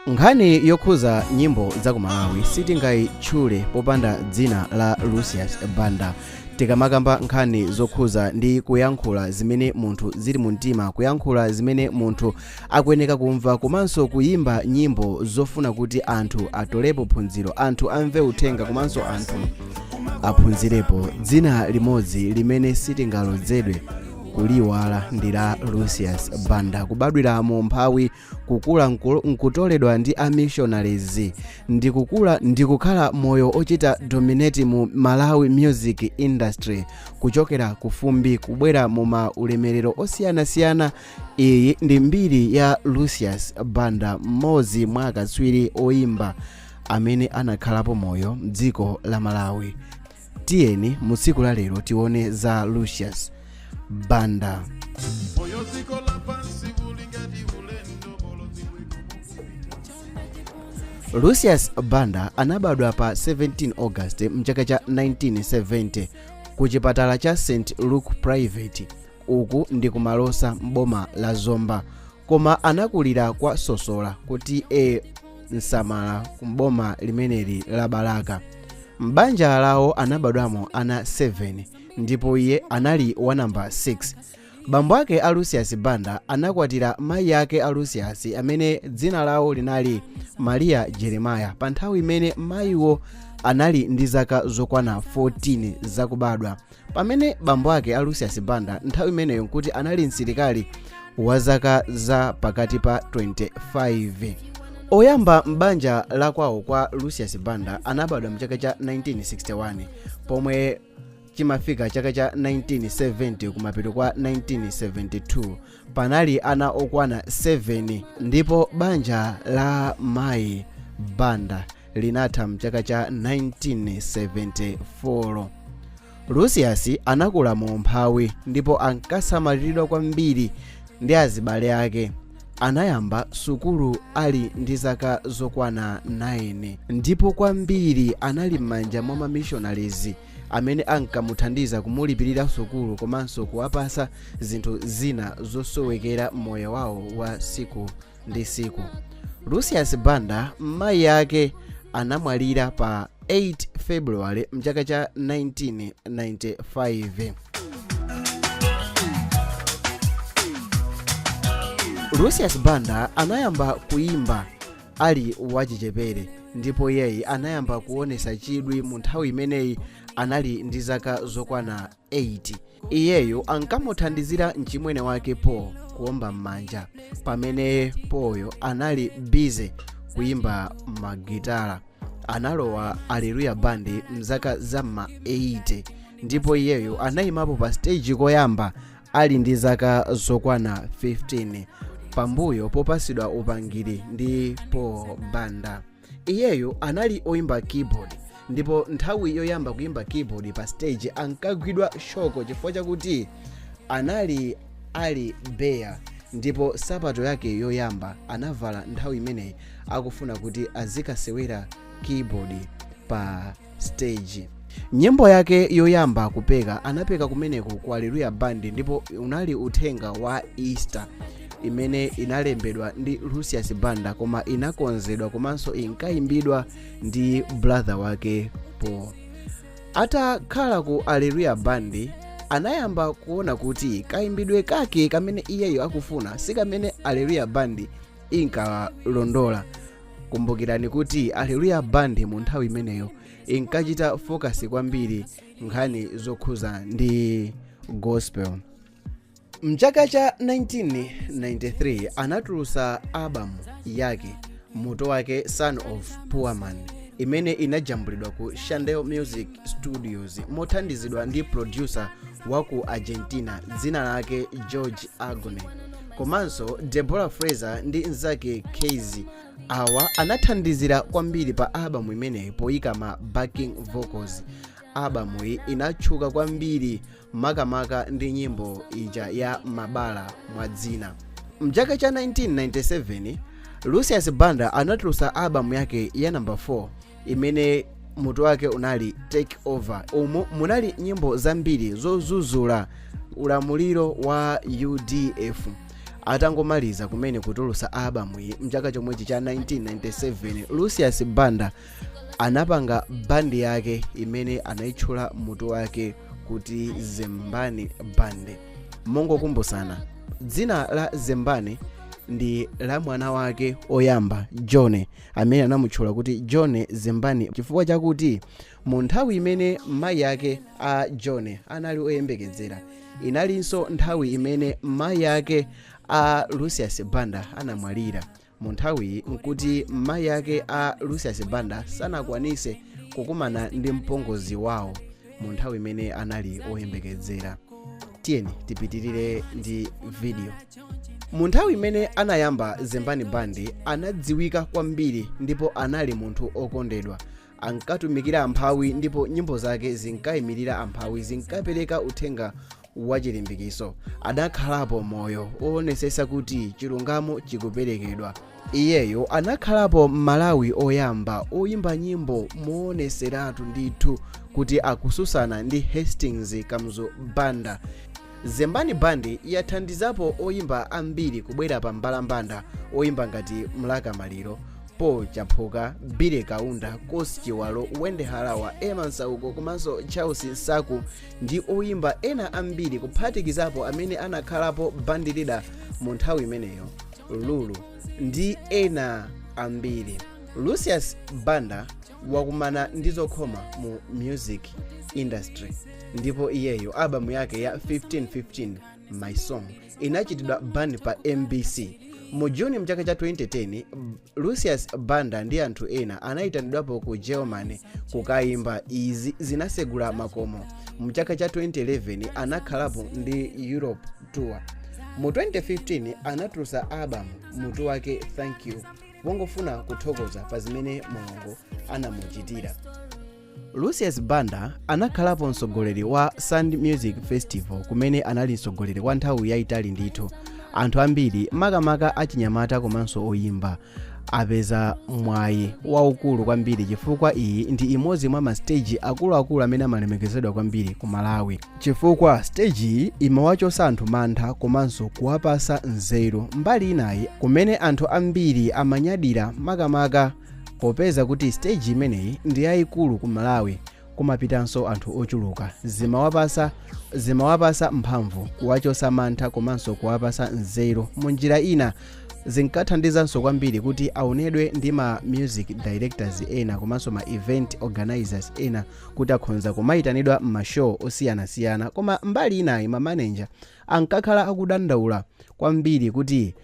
Nkhani yokhuza nyimbo za ku Malawi sitingayitchule popanda dzina la Lucius Banda. Tikamakamba nkhani zokhuza ndi kuyankhula zimene munthu zili mu mtima, kuyankhula zimene munthu akuyeneka kumva, komanso kuyimba nyimbo zofuna kuti anthu atolepo phunziro, anthu amve uthenga, komanso anthu aphunzirepo. Dzina limodzi limene sitingalodzedwe kuliwala ndi la Lucius Banda. Kubadwira mu mphawi, kukula nkutoledwa ndi a missionaries, ndikukhala moyo ochita dominate mu Malawi music industry, kuchokera kufumbi kubwera mu maulemerero osiyanasiyana. Iyi ndi mbiri ya Lucius Banda, mmodzi mwa akatswiri oyimba amene anakhalapo moyo m'dziko la Malawi. Tiyeni mu tsiku la lero tione za Lucius Banda. Lucius Banda anabadwa pa 17 August mchaka cha 1970 ku chipatala cha St. Luke Private, uku ndi kumalosa mboma la Zomba, koma anakulira kwa Sosola kuti Nsamala kumboma limeneli la Balaka. Mbanja lawo anabadwamo ana 7 ndipo iye anali wa namba 6. Bambo ake a Lucius Banda anakwatira mayi ake a Lucius amene dzina lawo linali Maria Jeremiah pa nthawi imene mayiwo anali ndi zaka zokwana 14 zakubadwa, pamene bambo ake a Lucius Banda nthawi imeneyo nkuti anali msilikali wa zaka za pakati pa 25. Oyamba mbanja la kwawo kwa Lucius Banda anabadwa mchaka cha 1961, pomwe chimafika chaka cha 1970 kumapeto kwa 1972 panali ana okwana 7, ndipo banja la mayi Banda linatha mchaka cha 1974. Lucius anakula mu mphawi ndipo ankasamaliridwa kwambiri ndi azibale ake. Anayamba sukulu ali ndi zaka zokwana 9, ndipo kwambiri anali m'manja mwa ma missionaries amene ankamuthandiza kumulipirira sukulu komanso kuwapasa zinthu zina zosowekera moyo wawo wa siku ndi siku. Lucius Banda mayi yake anamwalira pa 8 February mchaka cha 1995. Lucius Banda anayamba kuimba ali wachichepere, ndipo iyeyi anayamba kuonesa chidwi mu nthawi imeneyi anali ndi zaka zokwana 8. Iyeyo ankamuthandizira mchimwene wake Paul kuomba m'manja, pamene Paulyo anali busy kuimba magitara. Analowa Hallelujah Band mzaka za ma 80, ndipo iyeyo anayimapo pa stage koyamba ali ndi zaka zokwana 15, pambuyo popasidwa upangiri ndi Paul Banda. Iyeyo anali oimba keyboard, ndipo nthawi yoyamba kuimba keyboard pa stage ankagwidwa shoko chifukwa chakuti anali ali bear, ndipo sapato yake yoyamba anavala nthawi imeneyi akufuna kuti azikasewera keyboard pa stage. Nyimbo yake yoyamba kupeka anapeka kumeneko ku Hallelujah Band, ndipo unali uthenga wa Easter imene inalembedwa ndi Lucius Banda koma inakonzedwa komanso inkayimbidwa ndi brother wake Paul. Atakhala ku Hallelujah Band anayamba kuona kuti kayimbidwe kake kamene iyeyo akufuna si kamene Hallelujah Band inkalondola. Kumbukirani kuti Hallelujah Band mu nthawi imeneyo inkachita focus kwambiri nkhani zokhuza ndi gospel. Mchaka cha 1993 anatulusa album yake muto wake Son of Poor Man, imene inajambulidwa ku Chandel Music Studios mothandizidwa ndi producer wa ku Argentina dzina lake George Agone, komanso Deborah Fraser ndi nzake Casey. Awa anathandizira kwambiri pa album imeneyi poyika ma backing vocals. Albumu iyi inatchuka kwambiri makamaka ndi nyimbo ija ya mabala mwa dzina. Mchaka cha 1997 Lucius Banda anatulusa albumu yake ya number 4 imene mutu wake unali Take Over. Umu munali nyimbo zambiri zozuzula ulamuliro wa UDF. atangomaliza kumene kutulutsa albamu iyi mchaka chomwechi cha 1997, Lucius Banda anapanga bandi yake imene anayitchula mutu wake kuti Zembani Band. Mongokumbusana, dzina la Zembani ndi la mwana wake oyamba John, amene anamutchula kuti John Zembani chifukwa chakuti mu nthawi imene mayi yake a John anali oyembekezera, inalinso nthawi imene mayi yake a Lucius Banda anamwalira. Mu nthawi nkuti mayi yake a Lucius Banda sanakwanise kukumana ndi mpongozi wawo mu nthawi imene anali oyembekezera. Tiyeni tipitirire ndi video. Mu nthawi imene anayamba Zembani Band anadziwika kwambiri ndipo anali munthu okondedwa. Ankatumikira amphawi ndipo nyimbo zake zinkayimirira amphawi, zinkapereka uthenga wachilimbikiso. Adakhalapo moyo oonetsetsa kuti chilungamo chikuperekedwa. Iyeyo anakhalapo Malawi oyamba oyimba nyimbo moonetseratu ndithu kuti akususana ndi Hastings Kamzo Banda. Zembani Band yathandizapo oyimba ambiri kubwera pa mbalambanda, oyimba ngati Mlaka Maliro, Paul Chaphuka, Bile Kaunda, Kosi Chiwalo, Wende Halawa, Emma Nsauko komanso Charles Nsaku ndi oyimba ena ambiri kuphatikizapo amene anakhalapo band leader mu nthawi imeneyo, Lulu ndi ena ambiri. Lucius Banda wakumana ndi zokhoma mu music industry, ndipo iyeyo albamu yake ya 1515 My Song inachitidwa band pa MBC. Mu Juni mchaka cha 2010, Lucius Banda ndi anthu ena anayitanidwapo ku Germany kukayimba. Izi zinasegula makomo. Mu chaka cha 2011 anakhalapo ndi Europe tour. Mu 2015 anatulutsa albamu mutu wake Thank You, wongofuna kuthokoza pa zimene Mulungu anamuchitira. Lucius Banda anakhalapo mtsogoleri wa Sound Music Festival kumene anali mtsogoleri kwa nthawi yayitali ndithu. Anthu ambiri makamaka achinyamata komanso oyimba apeza mwayi waukulu kwambiri chifukwa iyi ndi imodzi mwa mastage akuluakulu amene amalemekezedwa kwambiri ku Malawi, chifukwa stage iyi imawachotsa anthu mantha komanso kuwapasa nzeru. Mbali inayi kumene anthu ambiri amanyadira makamaka popeza kuti stage imeneyi ndi yayikulu ku Malawi, kumapitanso anthu ochuluka. Zimawapasa mphamvu, kuwachotsa mantha komanso kuwapasa nzeru. Mu njira ina zinkathandizanso kwambiri kuti aonedwe ndi ma music directors ena komanso ma event organizers ena kuti akhonza kumayitanidwa m'mashow osiyanasiyana. Koma mbali inayi ma manager ankakhala akudandaula kwambiri kuti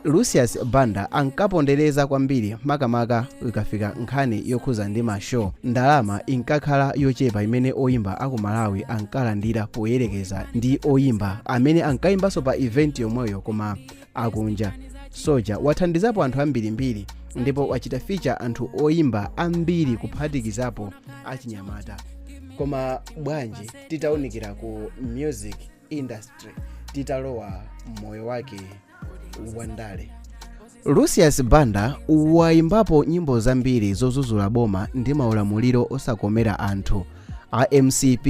Lucius Banda ankapondereza kwambiri makamaka ikafika nkhani yokhuza ndi mashow. Ndalama inkakhala yochepa imene oyimba aku Malawi ankalandira poyerekeza ndi oyimba amene ankayimbanso pa event yomweyo koma akunja. Soja wathandizapo anthu ambirimbiri ndipo wachita feature anthu oyimba ambiri kuphatikizapo achinyamata. Koma bwanji titawunikira ku music industry, titalowa moyo wake wandale. Lucius Banda wayimbapo nyimbo zambiri zozuzula boma ndi maulamuliro osakomera anthu. A MCP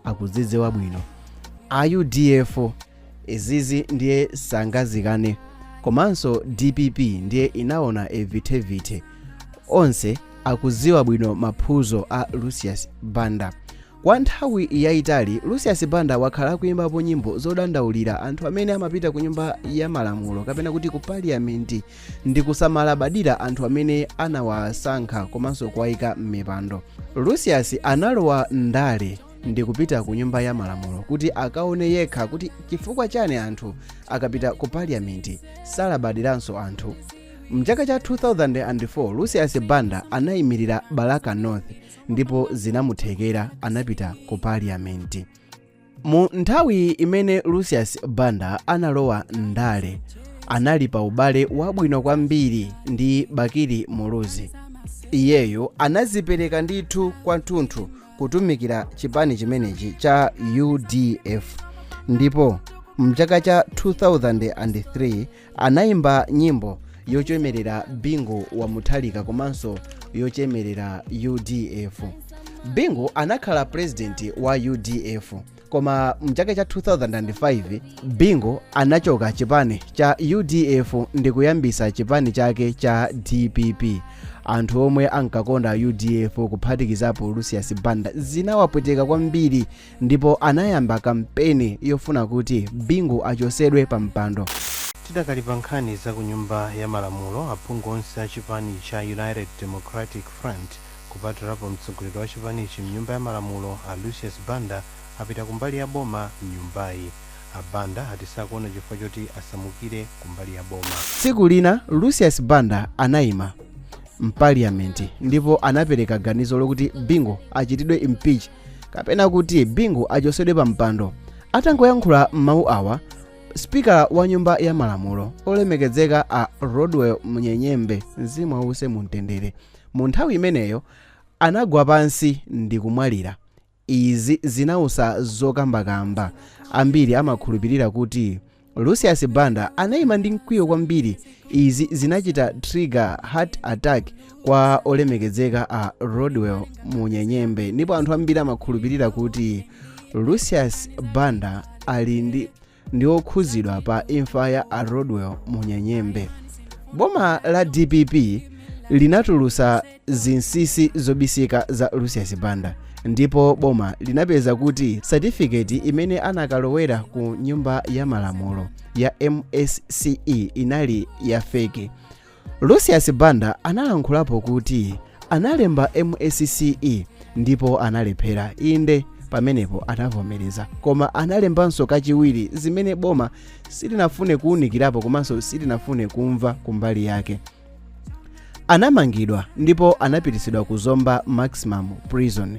akudzidziwa bwino, a UDF izizi ndiye sangazikane, komanso DPP ndiye inaona evitevite. Onse akudziwa bwino maphuzo a Lucius Banda. Kwa nthawi yayitali Lucius Banda wakhala kuyimbapo nyimbo zodandaulira anthu amene amapita ku nyumba ya malamulo kapena kuti ku parliament ndi kusamalabadira anthu amene anawasankha komanso kuwayika m'mipando. Lucius analowa ndale ndi kupita ku nyumba ya malamulo kuti akaone yekha kuti chifukwa chani anthu akapita ku parliament salabadiranso anthu. Mchaka cha 2004 Lucius Banda anayimirira Balaka North ndipo zinamuthekera, anapita ku parliament. Mu nthawi imene Lucius Banda analowa ndale anali pa ubale wabwino kwambiri ndi Bakiri Muluzi. Iyeyo anazipereka ndithu kwathunthu kutumikira chipani chimenechi cha UDF. Ndipo mchaka cha 2003 anayimba nyimbo yochemerera Bingu wa Muthalika komanso yochemerera UDF. Bingu anakhala president wa UDF koma mchaka cha 2005 Bingu anachoka chipani cha UDF ndi kuyambisa chipani chake cha DPP. Anthu omwe ankakonda UDF kuphatikizapo Lucius Banda zinawapweteka kwambiri ndipo anayamba kampeni yofuna kuti Bingu achosedwe pa mpando. Tidakali pa nkhani za ku nyumba ya malamulo, aphungu onse a chipani cha United Democratic Front kupatulapo mtsogoleri wa chipanichi mnyumba ya malamulo a Lucius Banda apita kumbali ya boma mnyumbayi. Banda ati sakuona chifukwa choti asamukire kumbali ya boma. Tsiku lina Lucius Banda anayima mpaliamenti ndipo anapereka ganizo lokuti Bingu achitidwe impeach kapena kuti Bingu achosedwe pa mpando. Atangoyankhula mawu awa, Speaker wa nyumba ya malamulo olemekezeka a Rodwell Munyenyembe mzimu ause mumtendere mu nthawi imeneyo anagwa pansi ndi kumwalira. Izi zinausa zokambakamba. Ambiri amakhulupirira kuti Lucius Banda anayima ndi mkwiyo kwambiri. Izi zinachita trigger heart attack kwa olemekezeka a Rodwell Munyenyembe, ndipo anthu ambiri amakhulupirira kuti Lucius Banda ali ndi okhuzidwa pa imfa ya a Rodwell Munyenyembe. Boma la DPP linatulusa zinsisi zobisika za Lucius Banda, ndipo boma linapeza kuti certificate imene anakalowera ku nyumba ya malamulo ya MSCE inali ya fake. Lucius Banda analankhulapo kuti analemba MSCE ndipo analephera. Inde pamenepo anavomereza, koma analembanso kachiwiri zimene boma silinafune kuunikirapo komanso silinafune kumva kumbali yake. Anamangidwa ndipo anapitisidwa ku Zomba Maximum Prison.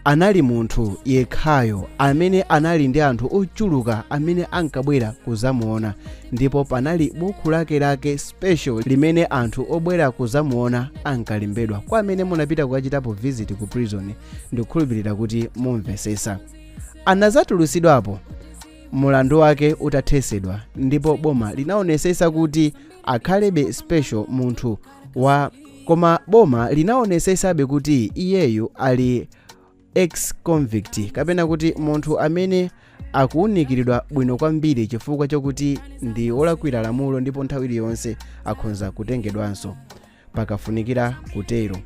Anali munthu yekhayo amene anali ndi anthu ochuluka amene ankabwera kuzamuona, ndipo panali buku lake special limene anthu obwera kuzamuona ankalembedwa. Kwa amene munapita kukachitapo visit ku prison ndikukhulupirira kuti mumvesesa. Anazatulusidwapo mulandu wake utathesedwa, ndipo boma linaonesesa kuti akhalebe special munthu wa, koma boma linaonesesabe kuti iyeyu ali ex-convict kapena kuti munthu amene akuunikiridwa bwino kwambiri chifukwa chokuti ndi olakwira lamulo ndipo nthawi iliyonse akhonza kutengedwanso pakafunikira kutero.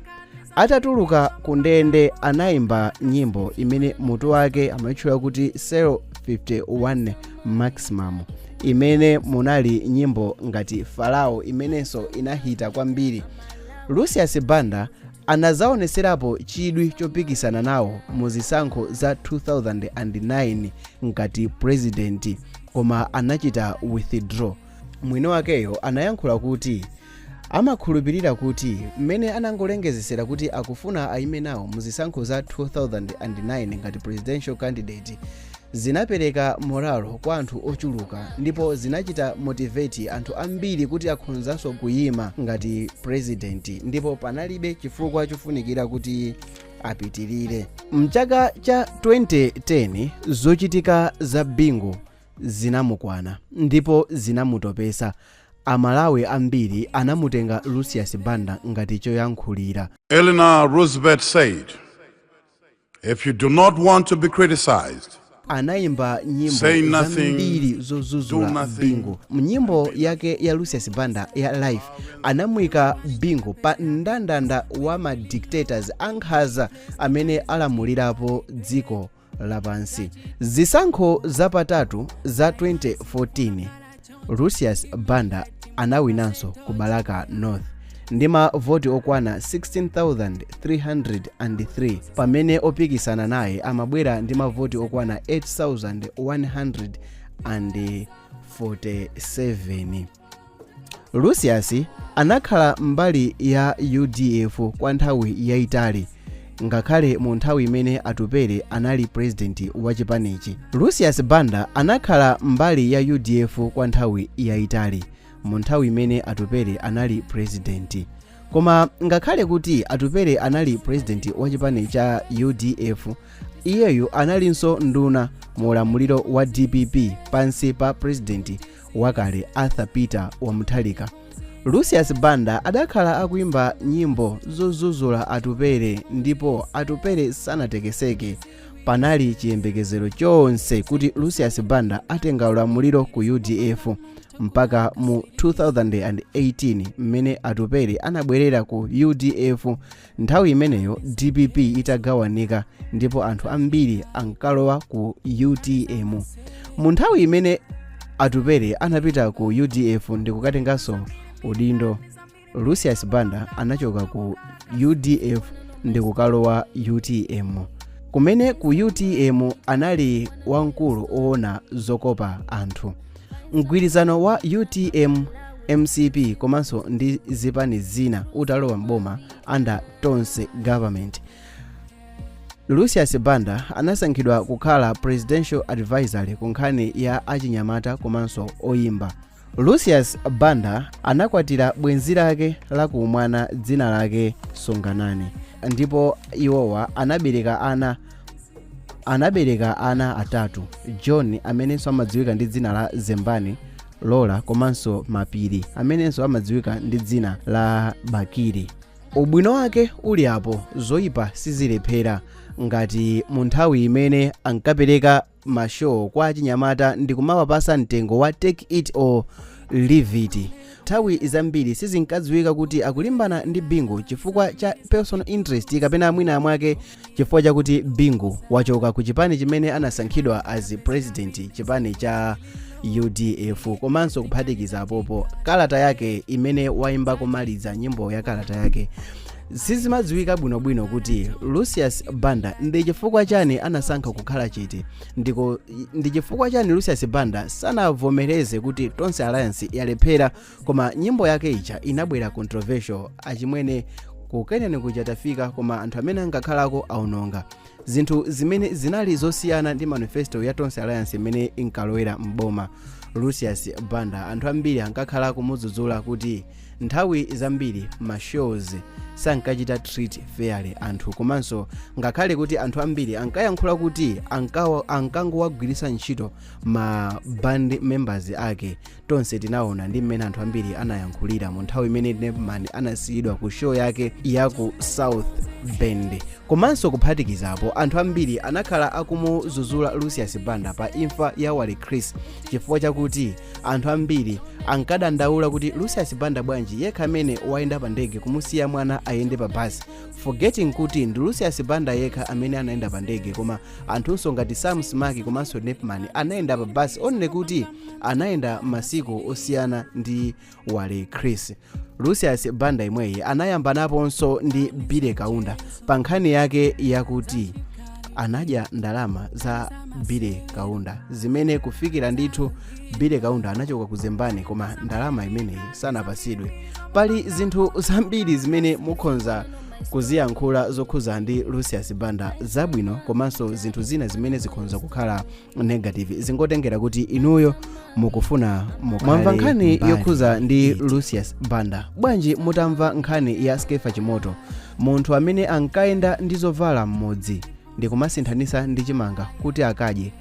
Atatuluka ku ndende anayimba nyimbo imene mutu wake amatchula kuti Cell 51 Maximum, imene munali nyimbo ngati Farao imenenso inahita kwambiri. Lucius Banda anazaoneserapo chidwi chopikisana nawo mu zisankho za 2009 ngati president, koma anachita withdraw. Mwini wakeyo anayankhula kuti amakhulupirira kuti mmene anangolengezesera kuti akufuna aime nawo mu zisankho za 2009 ngati presidential candidate zinapereka moralo kwa anthu ochuluka, ndipo zinachita motivate anthu ambiri kuti akhonzanso kuyima ngati president, ndipo panalibe chifukwa chofunikira kuti apitirire. Mchaka cha 2010 zochitika za Bingu zinamukwana ndipo zinamutopesa. Amalawi ambiri anamutenga Lucius Banda ngati choyankhulira. Eleanor Roosevelt said, if you do not want to be criticized, anayimba nyimbo zambiri zozuzula Bingu. Mnyimbo yake ya Lucius Banda ya Life anamwika Bingu pa ndandanda wa ma dictators ankhaza amene alamulirapo dziko lapansi. Zisankho zapatatu za 2014 Lucius Banda anawinanso ku Balaka North ndi mavoti okwana 16,303 pamene opikisana naye amabwera ndi mavoti okwana 8,147. Lucius anakhala mbali ya UDF kwa nthawi yayitali, ngakhale mu nthawi imene Atupere anali president wa chipanichi. Lucius Banda anakhala mbali ya UDF kwa nthawi yayitali mu nthawi imene Atupere anali president. Koma ngakhale kuti Atupere anali president wa chipani cha UDF, iyeyu analinso nduna mu ulamuliro wa DPP pansi pa president wakale Arthur Peter Wamuthalika. Lucius Banda adakhala akuimba nyimbo zozuzula Atupere, ndipo Atupere sanatekeseke panali chiyembekezero chonse kuti Lucius Banda atenga ulamuliro ku UDF mpaka mu 2018 mmene Atupere anabwerera ku UDF. Nthawi imeneyo DPP itagawanika ndipo anthu ambiri ankalowa ku UTM. Mu nthawi imene Atupere anapita ku UDF ndi kukatenganso udindo, Lucius Banda anachoka ku UDF ndi kukalowa UTM, kumene ku UTM anali wamkulu oona zokopa anthu. Mgwirizano wa UTM MCP komanso ndi zipani zina utalowa mboma under Tonse government. Lucius Banda anasankhidwa kukhala presidential advisory ku nkhani ya achinyamata komanso oyimba. Lucius Banda anakwatira bwenzi lake lakumwana dzina lake Songanani, ndipo iwowa anabereka ana atatu, John amenenso amadziwika ndi dzina la Zembani, Lola komanso Mapiri amenenso amadziwika ndi dzina la Bakiri. Ubwino wake uli apo, zoyipa sizilephera. Ngati mu nthawi imene ankapereka mashow kwa achinyamata ndi kumawapasa mtengo wa take it or leave it. Nthawi zambiri sizinkadziwika kuti akulimbana ndi Bingu chifukwa cha personal interest kapena mwina mwake chifukwa chakuti Bingu wachoka ku chipani chimene anasankhidwa as president, chipani cha UDF, komanso kuphatikiza apopo kalata yake imene waimba kumaliza nyimbo ya kalata yake. Sizimadziwika bwinobwino kuti Lucius Banda ndi chifukwa chani anasankha kukhala chete, ndi chifukwa chani Lucius Banda sanavomereze kuti Tonse Alliance yalephera, koma nyimbo yake ija inabwera controversial achimwene kukenene kuchatafika, koma anthu amene angakhalako aunonga. Zinthu zimene zinali zosiyana ndi manifesto ya Tonse Alliance imene inkalowera mboma. Lucius Banda anthu ambiri ankakhala kumudzudzula kuti nthawi zambiri mashows sankachita treat fairly anthu, komanso ngakhale kuti anthu ambiri ankayankhula kuti ankangowagwiritsa ntchito ma band members ake. Tonse tinaona ndi mmene anthu ambiri anayankhulira mu nthawi imene Nepman anasiyidwa ku show yake ya ku South Bend. Komanso kuphatikizapo anthu ambiri anakhala akumudzudzula Lucius Banda pa imfa ya Wally Chris chifukwa chakuti anthu ambiri ankadandaula kuti Lucius Banda bwanji yekha amene wayenda pa ndege kumusiya mwana ayende pa basi, forgetting kuti ndi Lucius Banda yekha amene anayenda pa ndege, koma anthunso ngati Sam Smaki komanso Nepman anayenda pa basi, onne kuti anayenda masiku osiyana ndi Wally Chris. Lucius Banda imweyi anayambanaponso ndi Bile Kaunda pa nkhani yake yakuti anadya ndalama za Bile Kaunda zimene kufikira ndithu Bile Kaunda anachoka ku Zembani koma ndalama imeneyi sanapasidwe. Pali zinthu zambiri zimene mukhonza kuziyankhula zokhuza ndi Lucius Banda zabwino, komanso zinthu zina zimene zikhonza kukhala negative. Zingotengera kuti inuyo mukufuna mwamva nkhani yokhuza ndi Lucius Banda. Bwanji mutamva nkhani ya Skefa Chimoto, munthu amene ankayenda ndi zovala mmodzi ndi kumasinthanisa ndi chimanga kuti akadye,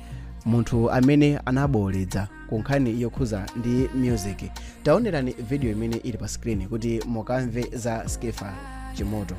munthu amene anaboledza ku nkhani yokhuza ndi music. Taonerani video imene ili pa screen kuti mukamve za Skefa Chimoto.